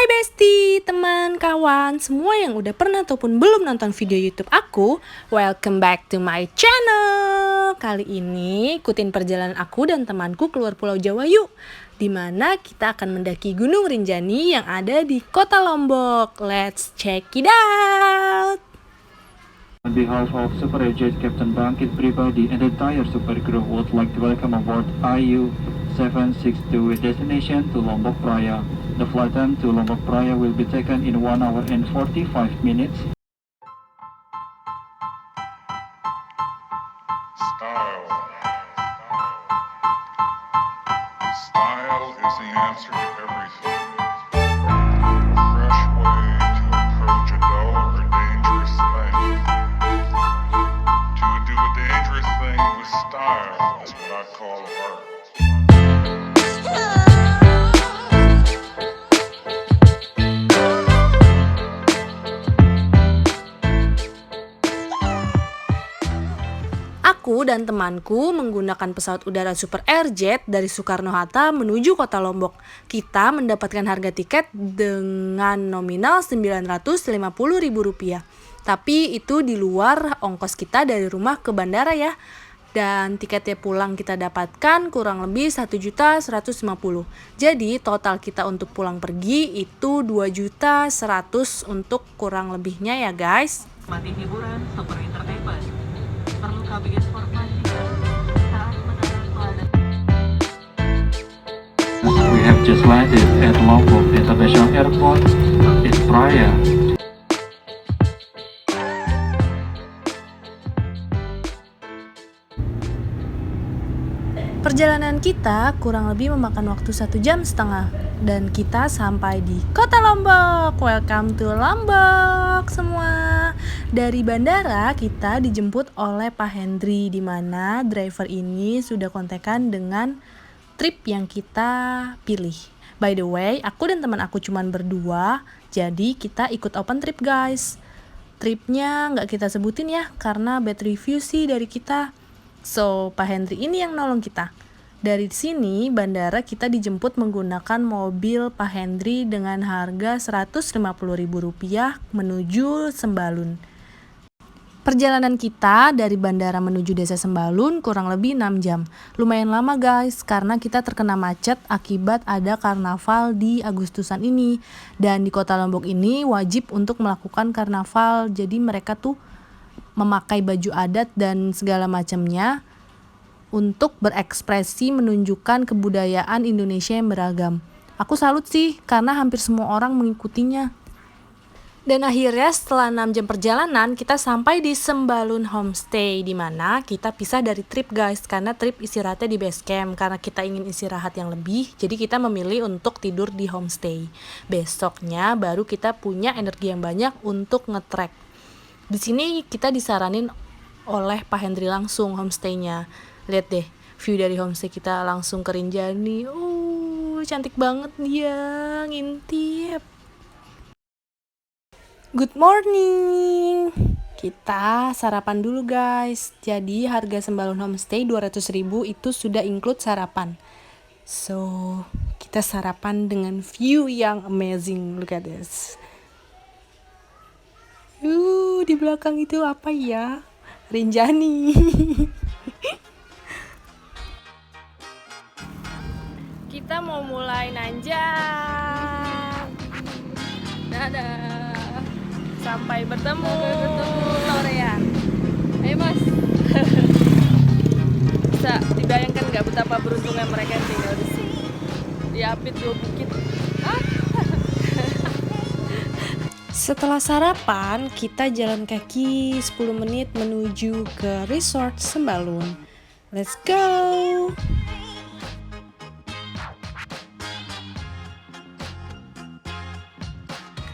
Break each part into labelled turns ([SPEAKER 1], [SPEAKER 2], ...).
[SPEAKER 1] Besti, teman, kawan, semua yang udah pernah ataupun belum nonton video YouTube aku, welcome back to my channel. Kali ini ikutin perjalanan aku dan temanku keluar Pulau Jawa yuk, dimana kita akan mendaki Gunung Rinjani yang ada di Kota Lombok. Let's check it out.
[SPEAKER 2] On behalf of Super Agent Captain Bangkit Pribadi and the entire Super Crew would like to welcome aboard IU-762 with destination to Lombok Praya. The flight time to Lombok Praya will be taken in 1 hour and 45 minutes.
[SPEAKER 3] Style. Style is the answer to everything. A fresh way to approach a dull or dangerous thing. To do a dangerous thing with style is what I call art.
[SPEAKER 1] Aku dan temanku menggunakan pesawat udara Super Airjet dari Soekarno-Hatta menuju Kota Lombok. Kita mendapatkan harga tiket dengan nominal Rp950.000. Tapi itu di luar ongkos kita dari rumah ke bandara ya. Dan tiketnya pulang kita dapatkan kurang lebih Rp1.150.000. Jadi total kita untuk pulang pergi itu Rp2.100.000 untuk kurang lebihnya ya guys.
[SPEAKER 4] Menikmati hiburan Super Entertainment. Perlu kami informasikan saat mendarat
[SPEAKER 2] We have just landed at Lombok International Airport in Praia.
[SPEAKER 1] Perjalanan kita kurang lebih memakan waktu 1,5 jam dan kita sampai di Kota Lombok. Welcome to Lombok semua. Dari bandara kita dijemput oleh Pak Hendri, di mana driver ini sudah kontekan dengan trip yang kita pilih. By the way, aku dan teman aku cuman berdua, jadi kita ikut open trip guys. Tripnya nggak kita sebutin ya, karena bad review sih dari kita. So, Pak Hendri ini yang nolong kita. Dari sini, bandara kita dijemput menggunakan mobil Pak Hendri dengan harga Rp150.000 menuju Sembalun. Perjalanan kita dari bandara menuju desa Sembalun kurang lebih 6 jam. Lumayan lama guys, karena kita terkena macet akibat ada karnaval di Agustusan ini. Dan di Kota Lombok ini wajib untuk melakukan karnaval, jadi mereka tuh memakai baju adat dan segala macamnya untuk berekspresi menunjukkan kebudayaan Indonesia yang beragam. Aku salut sih karena hampir semua orang mengikutinya. Dan akhirnya setelah 6 jam perjalanan kita sampai di Sembalun Homestay, di mana kita pisah dari trip guys, karena trip istirahatnya di base camp. Karena kita ingin istirahat yang lebih, jadi kita memilih untuk tidur di homestay. Besoknya baru kita punya energi yang banyak untuk nge-trek. Di sini kita disaranin oleh Pak Hendri langsung homestay-nya. Lihat deh, view dari homestay kita langsung ke Rinjani. Cantik banget dia, ngintip. Good morning. Kita sarapan dulu guys. Jadi harga Sembalun Homestay 200.000 itu sudah include sarapan. So, kita sarapan dengan view yang amazing. Look at this. Di belakang itu apa ya? Rinjani. Kita mau mulai nanjak. Dadah. Sampai bertemu Torean. Ayo mas. Bisa dibayangkan nggak betapa beruntungnya mereka yang tinggal di sini. Diapit 2 bukit. Setelah sarapan, kita jalan kaki 10 menit menuju ke resort Sembalun. Let's go!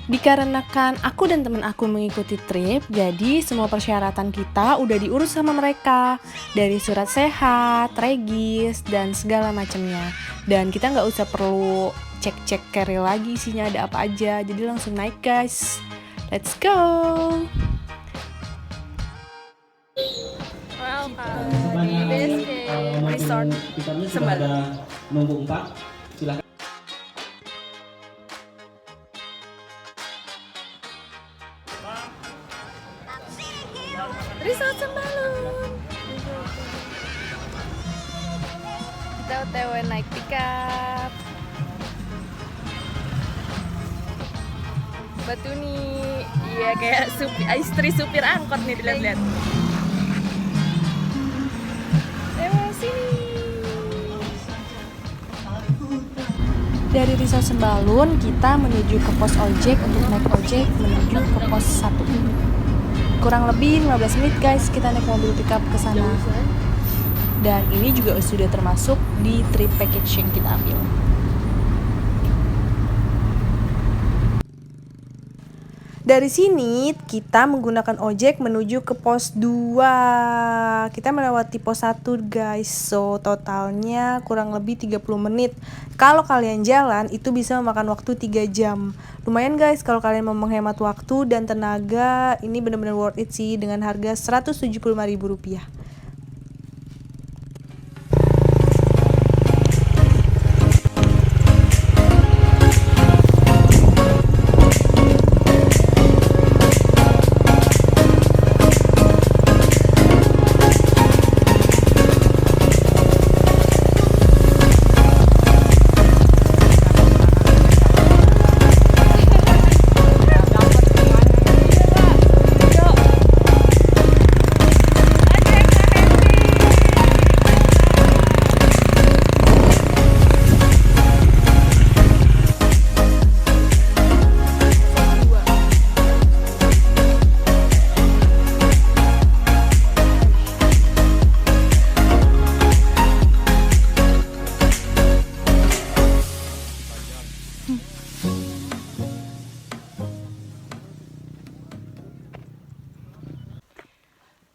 [SPEAKER 1] Dikarenakan aku dan teman aku mengikuti trip, jadi semua persyaratan kita udah diurus sama mereka. Dari surat sehat, regis, dan segala macamnya. Dan kita nggak usah perlu cek-cek carry lagi isinya ada apa aja. Jadi langsung naik guys. Let's go! Welcome di base camp resort Sembalun.
[SPEAKER 5] Nunggu 4, silakan.
[SPEAKER 1] Resort Sembalun. Kita OTW naik pickup. Batu nih, iya kayak istri supir angkot nih, dilihat-lihat. Lewat sini. Dari Resort Sembalun kita menuju ke pos ojek untuk naik ojek menuju ke pos 1. Kurang lebih 15 menit guys kita naik mobil pickup ke sana. Dan ini juga sudah termasuk di trip package yang kita ambil. Dari sini kita menggunakan ojek menuju ke pos 2. Kita melewati pos 1 guys. So totalnya kurang lebih 30 menit. Kalau kalian jalan itu bisa memakan waktu 3 jam. Lumayan guys kalau kalian mau menghemat waktu dan tenaga. Ini benar-benar worth it sih dengan harga Rp175.000.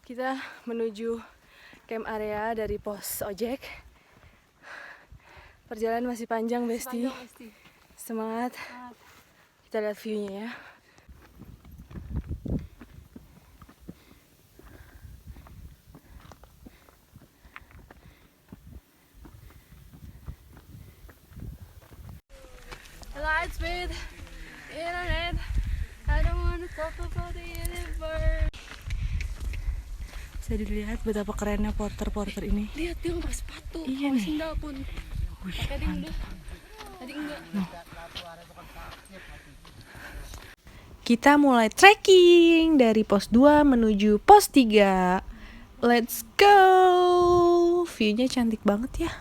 [SPEAKER 1] Kita menuju camp area dari pos ojek. Perjalanan masih panjang, Besti. Semangat. Kita lihat view-nya ya. Lightspeed, internet. I don't wanna talk about the universe. Bisa dilihat betapa kerennya porter-porter ini.
[SPEAKER 5] Lihat dia nggak sepatu,
[SPEAKER 1] Iya nih.
[SPEAKER 5] sendal pun. Tadi enggak.
[SPEAKER 1] Kita mulai trekking dari pos 2 menuju pos 3. Let's go. View-nya cantik banget ya.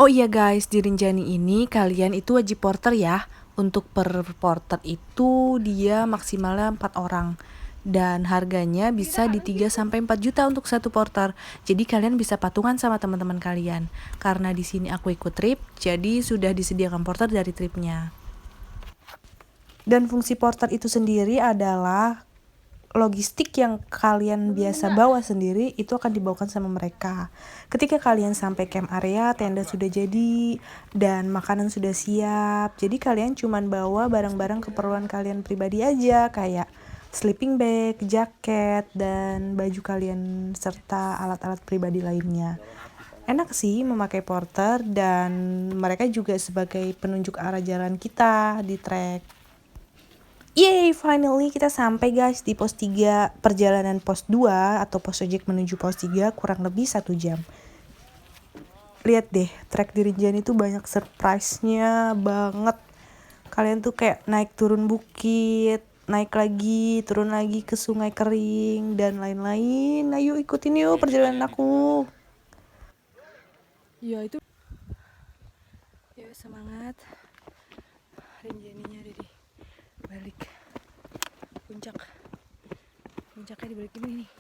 [SPEAKER 1] Oh iya guys, di Rinjani ini kalian itu wajib porter ya. Untuk per porter itu dia maksimalnya 4 orang. Dan harganya bisa di 3-4 juta untuk satu porter. Jadi kalian bisa patungan sama teman-teman kalian. Karena di sini aku ikut trip, jadi sudah disediakan porter dari tripnya. Dan fungsi porter itu sendiri adalah logistik yang kalian biasa bawa sendiri itu akan dibawakan sama mereka. Ketika kalian sampai camp area, tenda sudah jadi dan makanan sudah siap. Jadi kalian cuman bawa barang-barang keperluan kalian pribadi aja kayak sleeping bag, jaket, dan baju kalian serta alat-alat pribadi lainnya. Enak sih memakai porter dan mereka juga sebagai penunjuk arah jalan kita di trek. Yeay, finally kita sampai guys di pos 3. Perjalanan pos 2 atau pos ojek menuju pos 3 kurang lebih 1 jam. Lihat deh, trek di Rinjani itu banyak surprise-nya banget. Kalian tuh kayak naik turun bukit, naik lagi, turun lagi ke sungai kering, dan lain-lain. Ayo ikutin yuk perjalanan aku. Ya itu. Yuk semangat. Rinjaninya ada di balik puncak. Puncaknya di balik ini nih.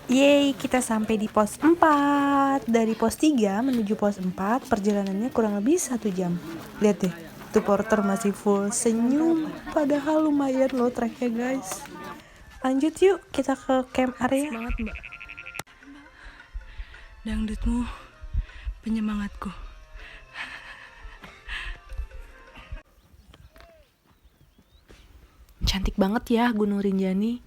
[SPEAKER 1] Yeay, kita sampai di pos 4. Dari pos 3 menuju pos 4, perjalanannya kurang lebih 1 jam. Lihat deh, tuh porter masih full senyum. Padahal lumayan loh treknya guys. Lanjut yuk, kita ke camp area. Semangat mbak. Dangdutmu penyemangatku. Cantik banget ya Gunung Rinjani.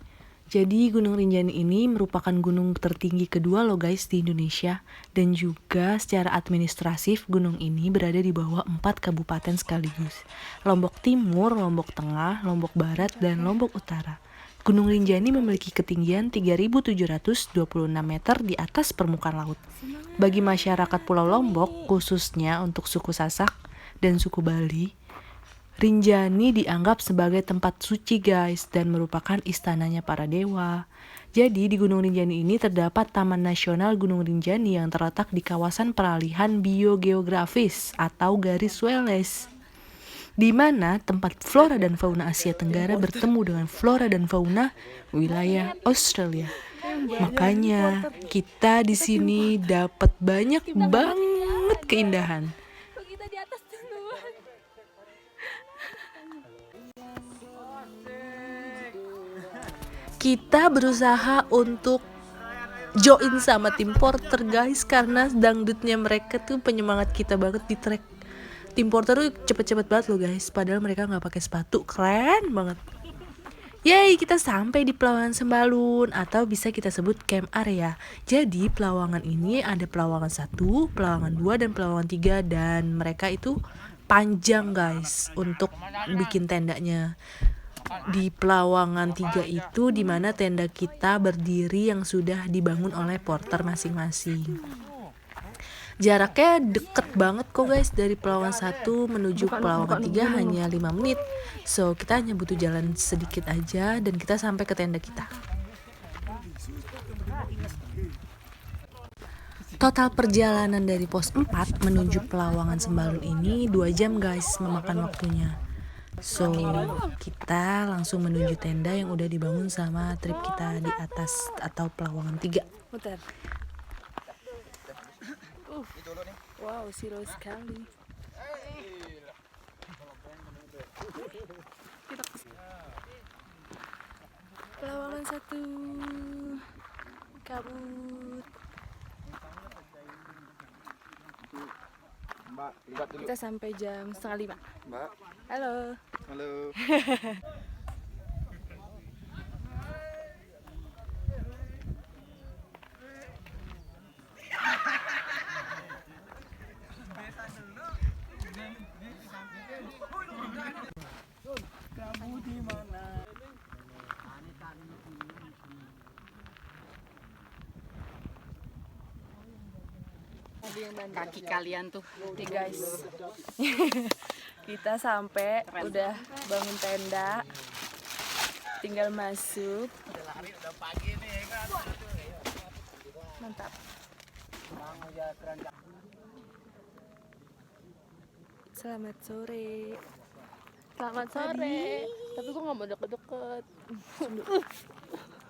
[SPEAKER 1] Jadi Gunung Rinjani ini merupakan gunung tertinggi kedua loh guys di Indonesia. Dan juga secara administratif gunung ini berada di bawah 4 kabupaten sekaligus. Lombok Timur, Lombok Tengah, Lombok Barat, dan Lombok Utara. Gunung Rinjani memiliki ketinggian 3.726 meter di atas permukaan laut. Bagi masyarakat Pulau Lombok, khususnya untuk suku Sasak dan suku Bali, Rinjani dianggap sebagai tempat suci guys dan merupakan istananya para dewa. Jadi di Gunung Rinjani ini terdapat Taman Nasional Gunung Rinjani yang terletak di kawasan peralihan biogeografis atau garis Wallace, di mana tempat flora dan fauna Asia Tenggara bertemu dengan flora dan fauna wilayah Australia. Makanya kita di sini dapat banyak banget keindahan.
[SPEAKER 5] Kita di atas duluan.
[SPEAKER 1] Kita berusaha untuk join sama tim porter guys, karena dangdutnya mereka tuh penyemangat kita banget di trek. Tim porter tuh cepet-cepet banget loh guys, padahal mereka nggak pakai sepatu, keren banget. Yeay, kita sampai di Pelawangan Sembalun atau bisa kita sebut camp area. Jadi Pelawangan ini ada Pelawangan 1, Pelawangan 2, dan Pelawangan 3, dan mereka itu panjang guys untuk bikin tendanya. Di Pelawangan 3 itu dimana tenda kita berdiri yang sudah dibangun oleh porter masing-masing. Jaraknya deket banget kok guys, dari Pelawangan 1 menuju Pelawangan 3 hanya 5 menit. So kita hanya butuh jalan sedikit aja dan kita sampai ke tenda kita. Total perjalanan dari pos 4 menuju Pelawangan Sembalun ini 2 jam guys memakan waktunya. So kita langsung menuju tenda yang udah dibangun sama trip kita di atas atau Pelawangan 3.
[SPEAKER 5] Bentar. Wow, seru sekali. Pelawangan 1 kabut.
[SPEAKER 6] Mbak, libat dulu.
[SPEAKER 5] Kita sampai jam 4:30.
[SPEAKER 6] Mbak.
[SPEAKER 5] Halo.
[SPEAKER 6] Halo.
[SPEAKER 5] Kaki kalian tuh. Nih guys. Kita sampai udah bangun tenda. Tinggal masuk. Mantap. Selamat sore.
[SPEAKER 7] Selamat sore. Tapi gue gak mau deket-deket.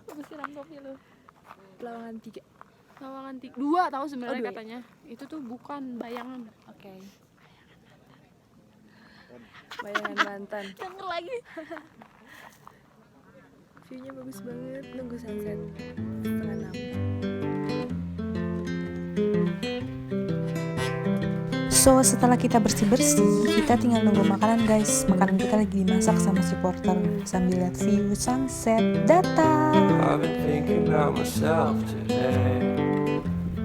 [SPEAKER 7] Gue siram kopi lu.
[SPEAKER 5] Pelawangan 3.
[SPEAKER 7] Pelawangan 2 tahu sebenarnya
[SPEAKER 5] 2 ya?
[SPEAKER 7] katanya. Itu tuh bukan bayangan.
[SPEAKER 5] Oke. Bayangan mantan.
[SPEAKER 7] Denger lagi.
[SPEAKER 5] View-nya bagus banget. Nunggu sunset 5:30.
[SPEAKER 1] So setelah kita bersih-bersih, kita tinggal nunggu makanan guys. Makanan kita lagi dimasak sama si porter sambil lihat view sunset datang.
[SPEAKER 8] I've been thinking about myself today,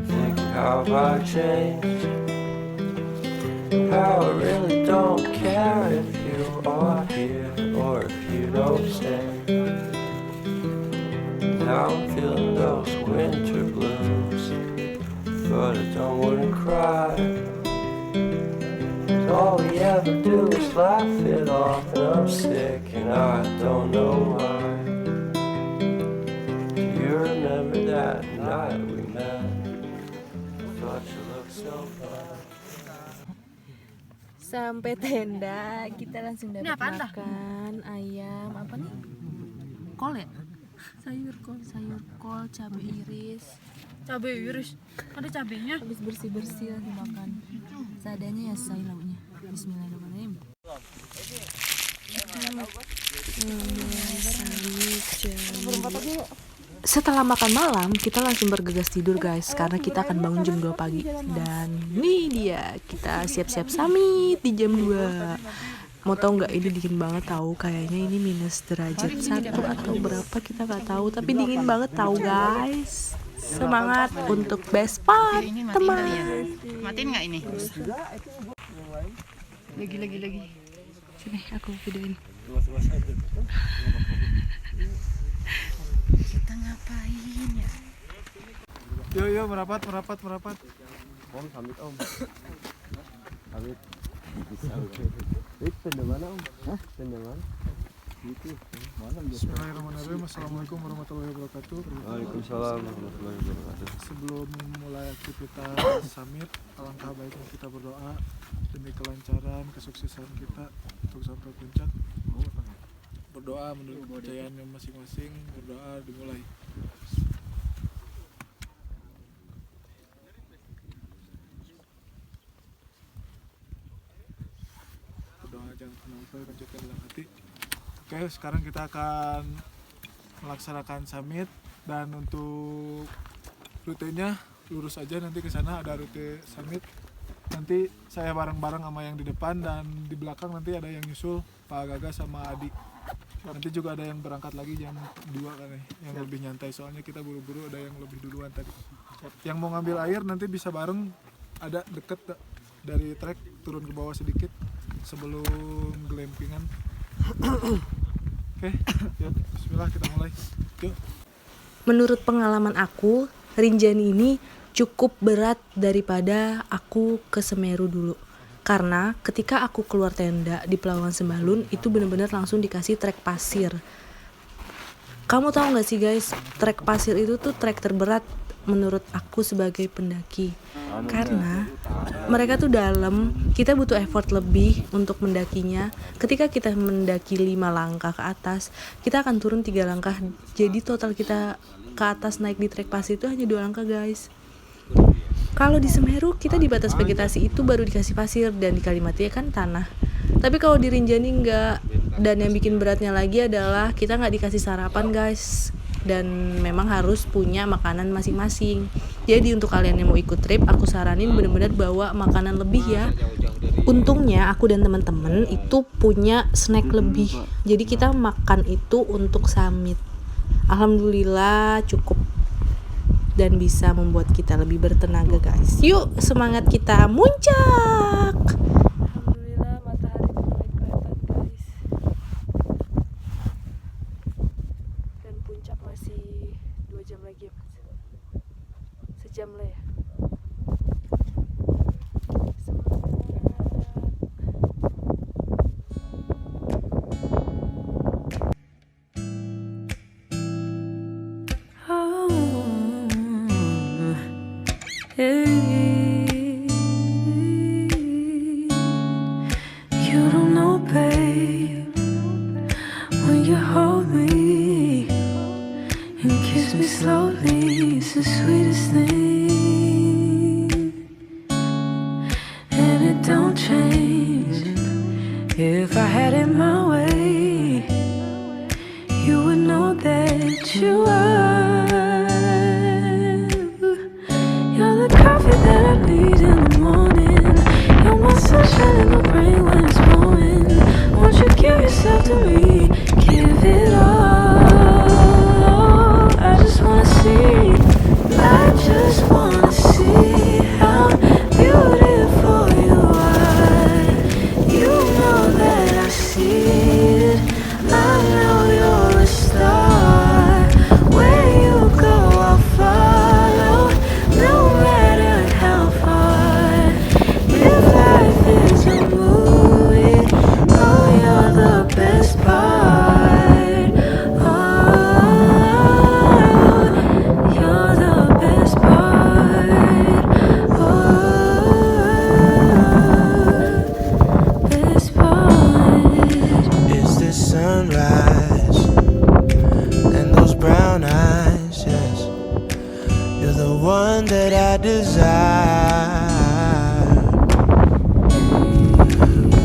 [SPEAKER 8] thinking how I changed, how I really don't care if you are here or if you don't stay. Now I'm feeling those winter blues, but I don't wanna cry. All we ever do is laugh it off, and I'm sick and I don't know why. Do you remember that night we met? Thought you looked so fine.
[SPEAKER 5] Sampai tenda, kita langsung dapat makan ayam apa nih?
[SPEAKER 7] Kol ya?
[SPEAKER 5] Sayur kol, cabai iris.
[SPEAKER 7] Cabai iris. Ada cabenya.
[SPEAKER 5] Habis bersih-bersih langsung makan. Seadanya ya say lauknya. Bismillahirrahmanirrahim.
[SPEAKER 1] Setelah makan malam, kita langsung bergegas tidur guys, karena kita akan bangun jam 2 pagi. Dan nih dia, kita siap-siap summit di jam 2. Mau tahu nggak, ini dingin banget tahu, kayaknya ini minus derajat 1 atau berapa kita nggak tahu, tapi dingin banget tahu guys. Semangat untuk best part teman.
[SPEAKER 5] Matiin nggak ini? Lagi.
[SPEAKER 1] Sini aku videoin.
[SPEAKER 5] Kita ngapain ya?
[SPEAKER 6] Yo merapat.
[SPEAKER 8] Om samit om. Samit. Tenda mana om? Hah? Tenda mana? Itu.
[SPEAKER 6] Bismillahirrahmanirrahim. Assalamualaikum warahmatullahi wabarakatuh.
[SPEAKER 8] Waalaikumsalam warahmatullahi wabarakatuh.
[SPEAKER 6] Sebelum memulai aktivitas summit, alangkah baiknya kita berdoa demi kelancaran, kesuksesan kita untuk sampai puncak. Berdoa menurut kepercayaannya masing-masing. Berdoa dimulai. Berdoa jangan pernah lupa lanjutkan dalam hati. Oke, sekarang kita akan melaksanakan summit, dan untuk rutenya lurus aja nanti ke sana ada rute summit. Nanti saya bareng-bareng sama yang di depan, dan di belakang nanti ada yang nyusul Pak Gaga sama Adi. Nanti juga ada yang berangkat lagi jam 2 kan nih, yang lebih nyantai soalnya kita buru-buru, ada yang lebih duluan tadi. Yang mau ngambil air nanti bisa bareng, ada deket dari trek turun ke bawah sedikit sebelum glampingan. Oke, yuk, bismillah kita mulai. Yuk.
[SPEAKER 1] Menurut pengalaman aku, Rinjani ini cukup berat daripada aku ke Semeru dulu. Karena ketika aku keluar tenda di Pelabuhan Sembalun, itu benar-benar langsung dikasih trek pasir. Kamu tahu gak sih guys, trek pasir itu tuh trek terberat menurut aku sebagai pendaki. Karena mereka tuh dalam, kita butuh effort lebih untuk mendakinya. Ketika kita mendaki 5 langkah ke atas, kita akan turun 3 langkah. Jadi total kita ke atas naik di trek pasir itu hanya 2 langkah guys. Kalau di Semeru kita di batas vegetasi itu baru dikasih pasir, dan di Kalimatia kan tanah. Tapi kalau di Rinjani enggak. Dan yang bikin beratnya lagi adalah kita nggak dikasih sarapan guys, dan memang harus punya makanan masing-masing. Jadi untuk kalian yang mau ikut trip, aku saranin benar-benar bawa makanan lebih ya. Untungnya aku dan teman-teman itu punya snack lebih, jadi kita makan itu untuk summit. Alhamdulillah cukup dan bisa membuat kita lebih bertenaga guys. Yuk semangat kita muncak. Alhamdulillah matahari mulai kelihatan guys, dan puncak masih 2 jam lagi ya mas, sejam lah ya. Semangat.
[SPEAKER 9] You don't know, babe, when you hold me and kiss me slowly, it's the sweetest thing, and it don't change. If I had it my way, you would know that you are. You're the coffee that I need in the morning. You're my sunshine in the rain when it's blowing. Won't you give yourself to me? Give it all. I just wanna see. I just wanna see how beautiful you are. You know that I see it. I know you're a star. Where you go, I'll follow. No matter how far. If life is a movie, oh, you're the best part. Oh, you're the best part. Oh, best part.
[SPEAKER 8] It's the sunrise and those brown eyes, yes. You're the one that I desire.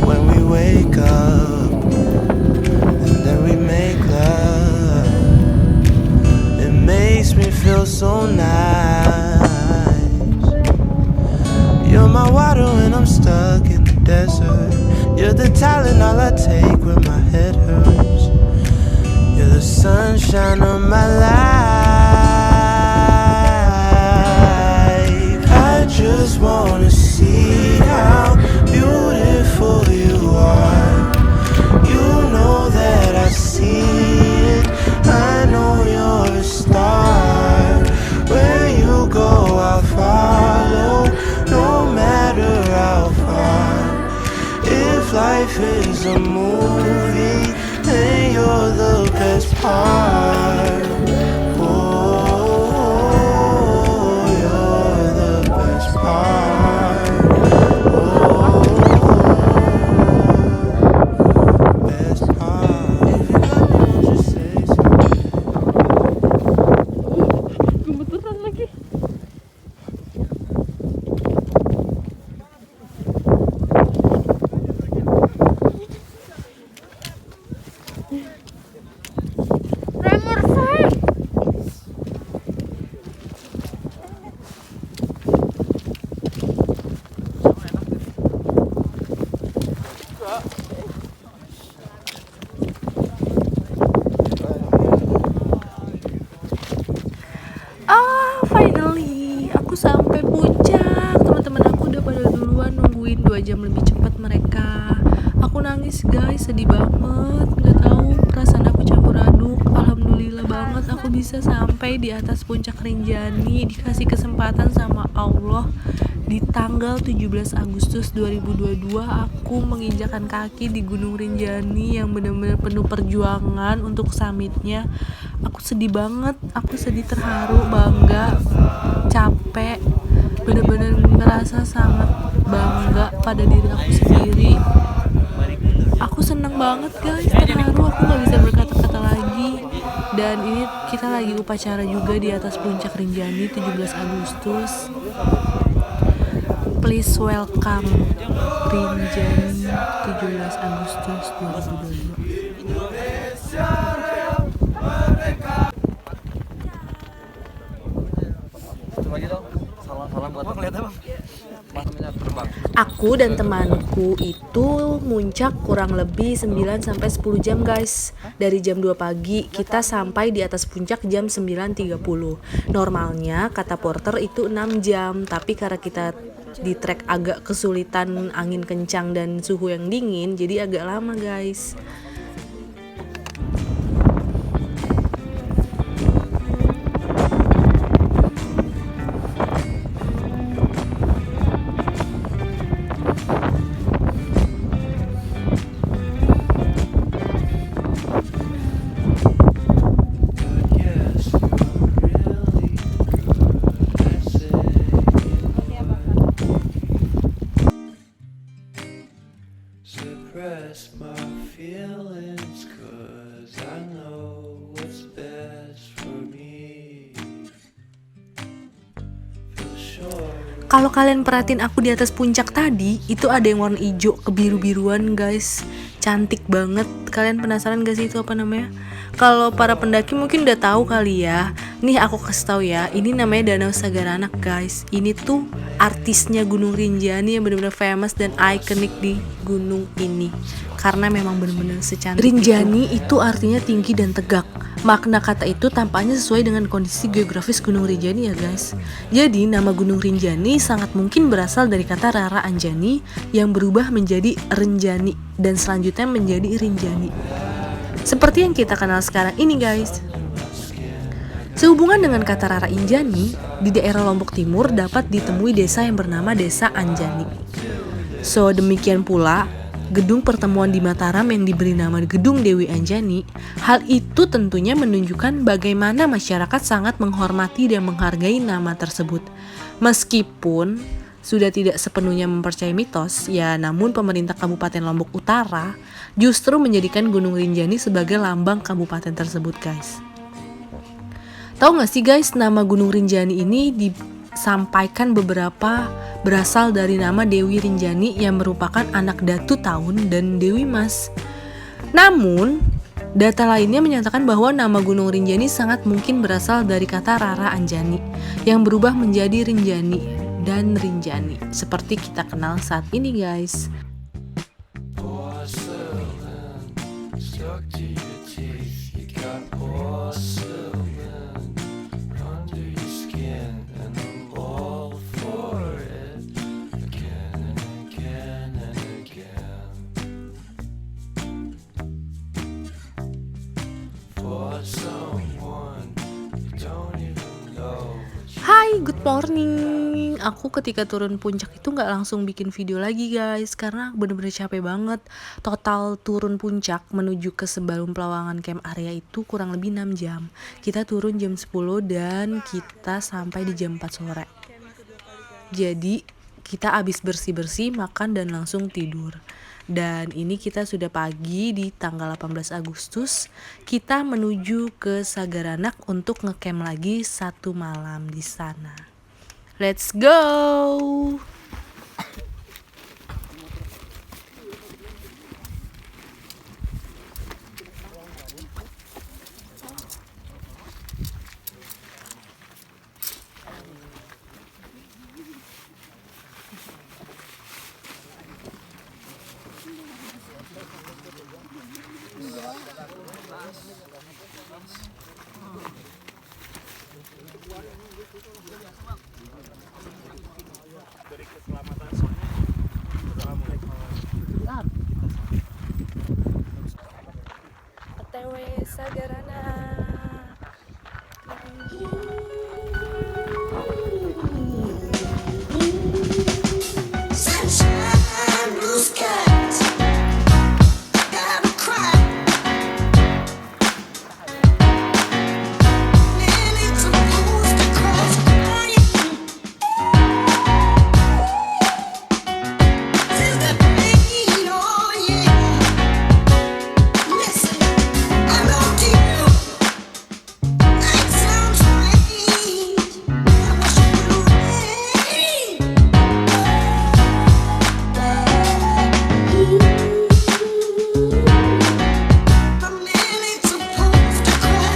[SPEAKER 8] When we wake up and then we make love, it makes so nice. You're my water when I'm stuck in the desert. You're the Tylenol I take when my head hurts. You're the sunshine of my life. I just wanna see how beautiful you are. You know that I see it. I know you're a star. Where you go, I'll follow, no matter how far. If life is a movie, then you're the best part. Oh, you're the best part. Oh, best part. If you love me, won't you say so?
[SPEAKER 7] Gemeteran lagi. Tremor saya.
[SPEAKER 1] Finally aku sampai puncak. Teman-teman aku udah pada duluan nungguin 2 jam lebih cepat mereka. Aku nangis guys, sedih banget. Gak tahu perasaan aku campur aduk. Alhamdulillah banget aku bisa sampai di atas puncak Rinjani. Dikasih kesempatan sama Allah. Di tanggal 17 Agustus 2022 aku menginjakan kaki di Gunung Rinjani yang benar-benar penuh perjuangan untuk summitnya. Aku sedih banget, aku sedih, terharu, bangga, capek, benar-benar merasa sangat bangga pada diri aku sendiri. Aku seneng banget guys, terharu, aku gak bisa berkata-kata lagi. Dan ini kita lagi upacara juga di atas puncak Rinjani 17 Agustus. Please welcome Rinjani 17 Agustus 2022. Aku dan temanku itu muncak kurang lebih 9-10 jam guys. Dari jam 2 pagi kita sampai di atas puncak jam 9.30. Normalnya kata porter itu 6 jam, tapi karena kita di trek agak kesulitan, angin kencang dan suhu yang dingin, jadi agak lama guys.
[SPEAKER 8] Suppress my feelings 'cause I know what's best for me. Feel sure.
[SPEAKER 1] Kalau kalian perhatiin aku di atas puncak tadi, itu ada yang warna hijau kebiru-biruan guys. Cantik banget. Kalian penasaran gak sih itu apa namanya? Kalau para pendaki mungkin udah tahu kali ya. Nih aku kasih tahu ya, ini namanya Danau Sagaranak guys. Ini tuh artisnya Gunung Rinjani yang benar-benar famous dan ikonik di gunung ini. Karena memang benar-benar secantik Rinjani itu artinya tinggi dan tegak. Makna kata itu tampaknya sesuai dengan kondisi geografis Gunung Rinjani ya guys. Jadi nama Gunung Rinjani sangat mungkin berasal dari kata Rara Anjani yang berubah menjadi Renjani dan selanjutnya menjadi Rinjani. Seperti yang kita kenal sekarang ini guys. Sehubungan dengan kata Rara Injani, di daerah Lombok Timur dapat ditemui desa yang bernama Desa Anjani. So demikian pula gedung pertemuan di Mataram yang diberi nama Gedung Dewi Anjani. Hal itu tentunya menunjukkan bagaimana masyarakat sangat menghormati dan menghargai nama tersebut. Meskipun sudah tidak sepenuhnya mempercayai mitos, ya namun pemerintah Kabupaten Lombok Utara justru menjadikan Gunung Rinjani sebagai lambang kabupaten tersebut guys. Tahu gak sih guys, nama Gunung Rinjani ini disampaikan beberapa berasal dari nama Dewi Rinjani yang merupakan anak Datu Tahun dan Dewi Mas. Namun Data lainnya menyatakan bahwa nama Gunung Rinjani sangat mungkin berasal dari kata Rara Anjani yang berubah menjadi Rinjani dan Rinjani seperti kita kenal saat ini guys. Hai, good morning. Aku ketika turun puncak itu nggak langsung bikin video lagi guys, karena bener-bener capek banget. Total turun puncak menuju ke sebelum Pelawangan camp area itu kurang lebih 6 jam. Kita turun jam 10 dan kita sampai di jam 4 sore. Jadi kita habis bersih-bersih, makan dan langsung tidur. Dan ini kita sudah pagi di tanggal 18 Agustus. Kita menuju ke Sagaranak untuk ngecamp lagi 1 malam di sana. Let's go!
[SPEAKER 7] OTW Sagarana.
[SPEAKER 8] Sunshine, blue skies. Gotta cry. Man, it's supposed to cross crying. Since the pain, oh yeah. Listen, I love you. That sounds strange. I wish it would rain. A man ain't supposed to cry.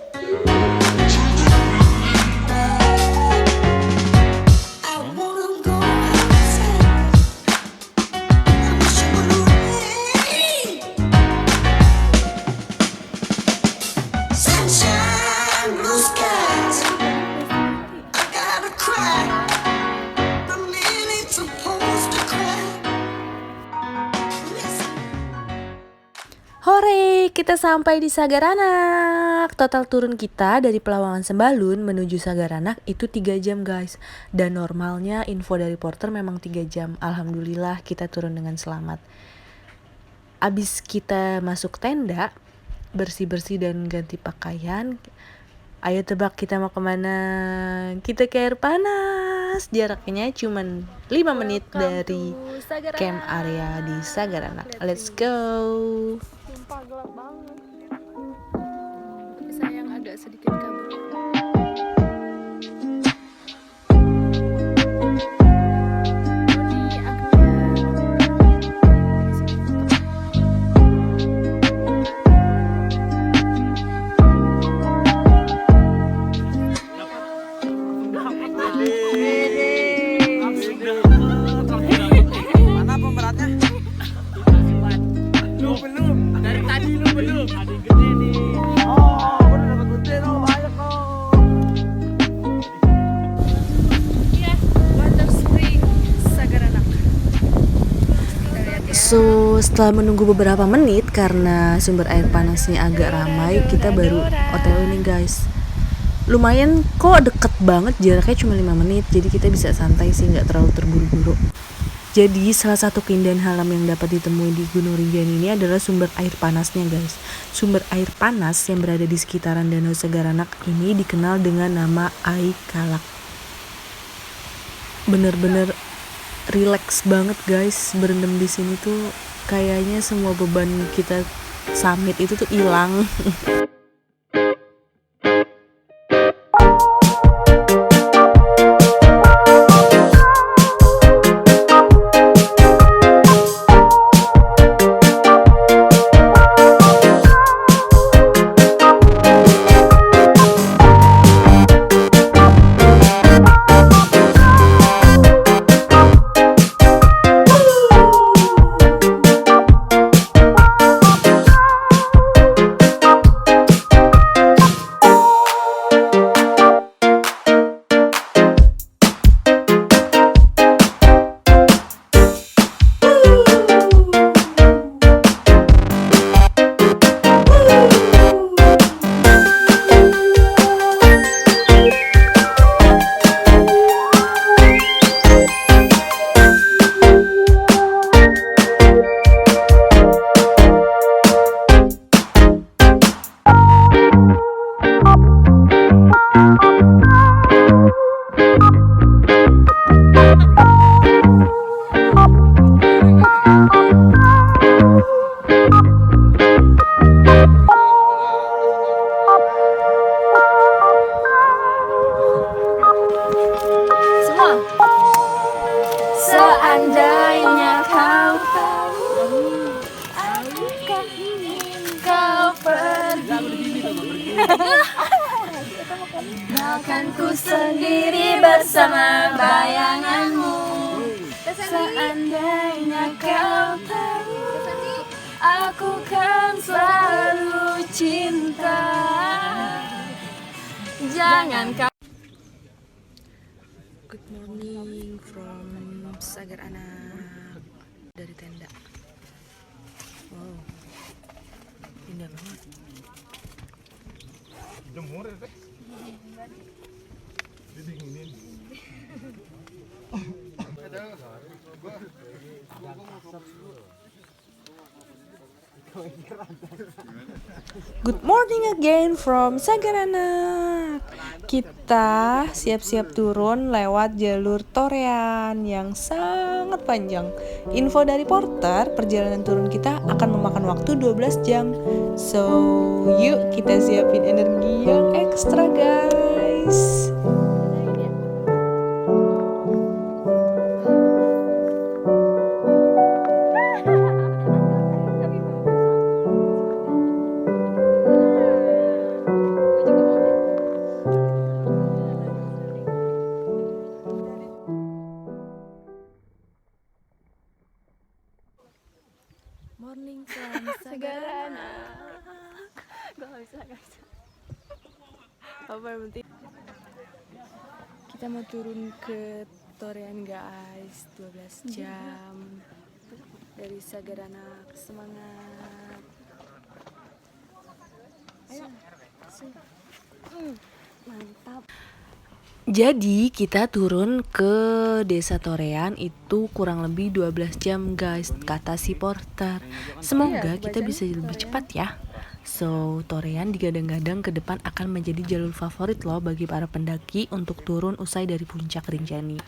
[SPEAKER 8] I wish it would rain. I wanna go outside. I wish it would rain. Sunshine, blue skies. I gotta cry. The man ain't supposed to cry. Listen.
[SPEAKER 1] Hore, kita sampai di Sagaranak. Total turun kita dari Pelawangan Sembalun menuju Sagaranak itu 3 jam guys. Dan normalnya info dari porter memang 3 jam. Alhamdulillah kita turun dengan selamat. Abis kita masuk tenda, bersih-bersih dan ganti pakaian. Ayo tebak kita mau kemana? Kita ke air panas. Jaraknya cuma 5 menit dari camp area di Sagaranak. Let's go.
[SPEAKER 7] Sumpah gelap banget. Tapi sayang agak sedikit kabut. Ini
[SPEAKER 4] Mana pemberatnya? Lu belum. Dari tadi lu belum. Ada yang gede nih. Oh, udah dapat gede lo, banyak lo.
[SPEAKER 7] Iya, Water Spring Sagaranak. Kita lihat ya.
[SPEAKER 1] So, setelah menunggu beberapa menit karena sumber air panasnya agak ramai, kita baru OTW nih guys. Lumayan kok, deket banget, jaraknya cuma 5 menit, jadi kita bisa santai sih, nggak terlalu terburu-buru. Jadi salah satu keindahan alam yang dapat ditemui di Gunung Rinjani ini adalah sumber air panasnya guys. Sumber air panas yang berada di sekitaran Danau Sagaranak ini dikenal dengan nama Ai Kalak. Bener-bener relax banget guys, berendam di sini tuh kayaknya semua beban kita summit itu tuh hilang.
[SPEAKER 9] Seandainya kau tahu aku kan ingin kau pergi, bahkan ku sendiri bersama bayanganmu. Seandainya kau tahu aku kan selalu cinta. Jangan kau.
[SPEAKER 1] Good morning from Sagar Anak dari tenda. Wow, indah banget. Good morning again from Sagar Anak. Kita siap-siap turun lewat jalur Torean yang sangat panjang. Info dari porter, perjalanan turun kita akan memakan waktu 12 jam. So, yuk kita siapin energi yang ekstra, guys. Morning from Sagar Anak.
[SPEAKER 7] Gue gak bisa. Apa yang penting?
[SPEAKER 1] Kita mau turun ke Torean, guys. 12 jam dari Sagar Anak. Semangat. Mantap. Jadi kita turun ke Desa Torean itu kurang lebih 12 jam, guys, kata si porter. Semoga kita bisa lebih cepat ya. So, Torean digadang-gadang ke depan akan menjadi jalur favorit loh bagi para pendaki untuk turun usai dari puncak Rinjani.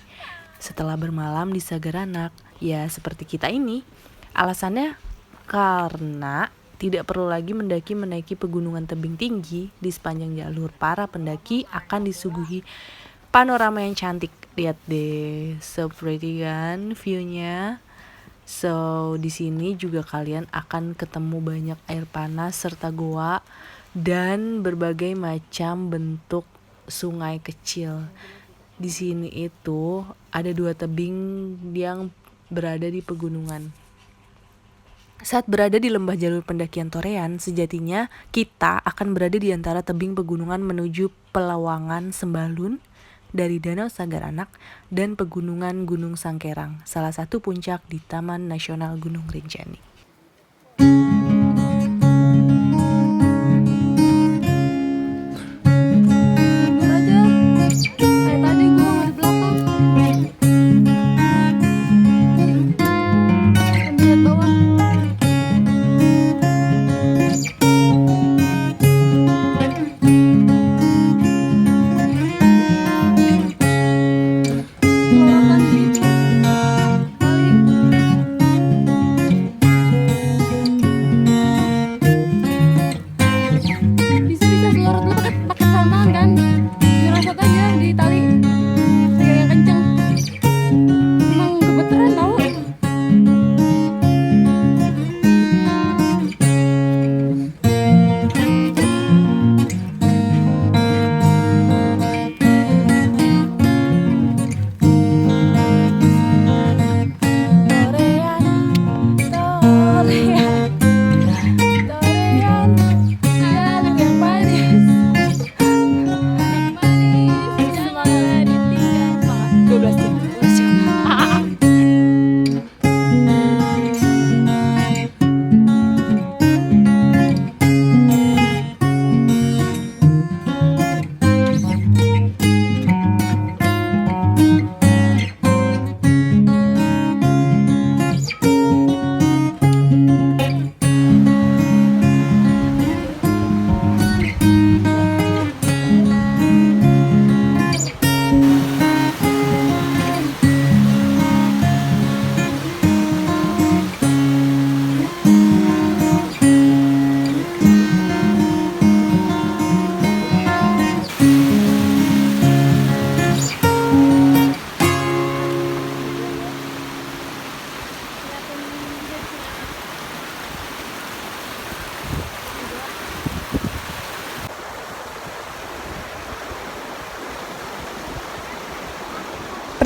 [SPEAKER 1] Setelah bermalam di Sagar Anak, ya seperti kita ini. Alasannya karena tidak perlu lagi menaiki pegunungan tebing tinggi. Di sepanjang jalur para pendaki akan disuguhi panorama yang cantik. Lihat deh, so pretty kan view-nya. So, di sini juga kalian akan ketemu banyak air panas serta goa dan berbagai macam bentuk sungai kecil. Di sini itu ada 2 tebing yang berada di pegunungan. Saat berada di lembah jalur pendakian Torean, sejatinya kita akan berada di antara tebing pegunungan menuju Pelawangan Sembalun dari Danau Sagar Anak dan pegunungan Gunung Sangkerang, salah satu puncak di Taman Nasional Gunung Rinjani.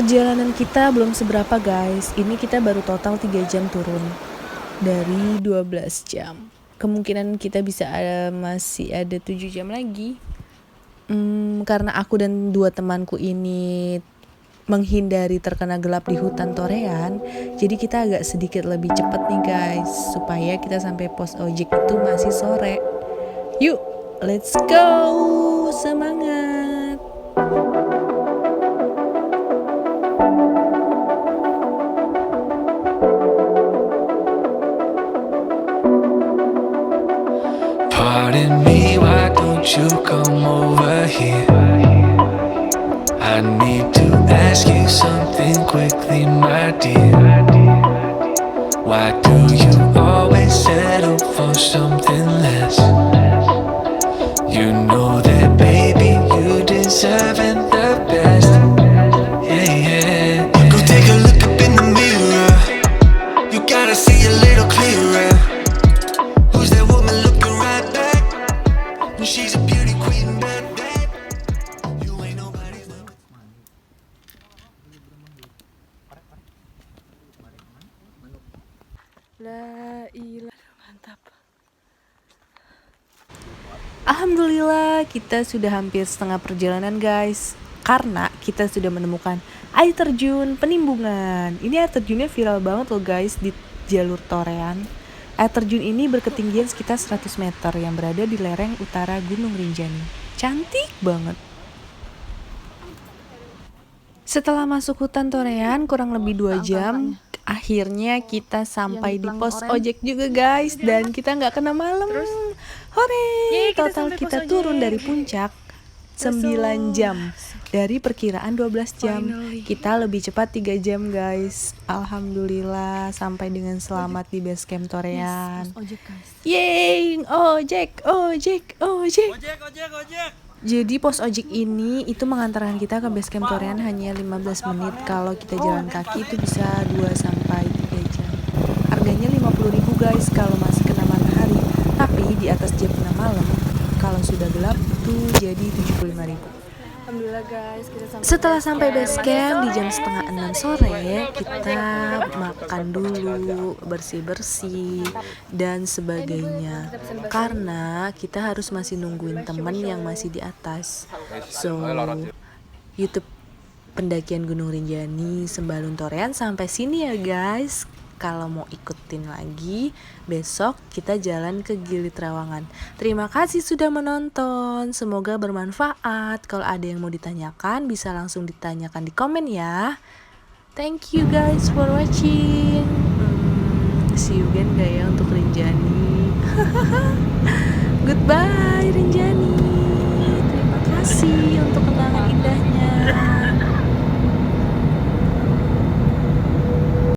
[SPEAKER 1] Perjalanan kita belum seberapa guys. Ini kita baru total 3 jam turun dari 12 jam. Kemungkinan kita bisa masih ada 7 jam lagi. Karena aku dan 2 temanku ini menghindari terkena gelap di hutan Torean, jadi kita agak sedikit lebih cepat nih guys, supaya kita sampai pos ojek itu masih sore. Yuk, let's go, semangat.
[SPEAKER 8] Pardon me, why don't you come over here? I need to ask you something quickly, my dear. Why do you always settle for something less? You know that, baby, you deserving the best. Yeah, yeah. Go take a look up in the mirror. You gotta see a little clearer. Who's that woman looking right back? She's a beauty queen, bad, bad. You ain't nobody's number.
[SPEAKER 1] La ilah, mantap. Alhamdulillah kita sudah hampir setengah perjalanan guys, karena kita sudah menemukan air terjun Penimbungan. Ini air terjunnya viral banget loh guys di jalur Torean. Air terjun ini berketinggian sekitar 100 meter yang berada di lereng utara Gunung Rinjani. Cantik banget. Setelah masuk hutan Torean kurang lebih 2 jam, akhirnya kita sampai di pos ojek juga guys, dan kita nggak kena malam. Hore! Total kita turun dari puncak 9 jam dari perkiraan 12 jam. Kita lebih cepat 3 jam guys. Alhamdulillah sampai dengan selamat di base camp Torean. Yeay, ojek. Jadi pos ojek ini itu mengantarkan kita ke base camp Torean hanya 15 menit. Kalau kita jalan kaki itu bisa 2 sampai 3 jam. Harganya 50.000 guys kalau masih kena matahari. Tapi di atas jam 6 malam kalau sudah gelap itu jadi 75.000.
[SPEAKER 7] Alhamdulillah guys, kita
[SPEAKER 1] Setelah sampai base camp di jam setengah 6 sore, kita makan dulu, bersih-bersih dan sebagainya. Karena kita harus masih nungguin temen yang masih di atas. So, YouTube pendakian Gunung Rinjani Sembalun Torean sampai sini ya guys. Kalau mau ikutin lagi, besok kita jalan ke Gili Trawangan. Terima kasih sudah menonton. Semoga bermanfaat. Kalau ada yang mau ditanyakan, bisa langsung ditanyakan di komen ya. Thank you guys for watching. See you again gak ya untuk Rinjani. Goodbye Rinjani. Terima kasih untuk kenangan indahnya.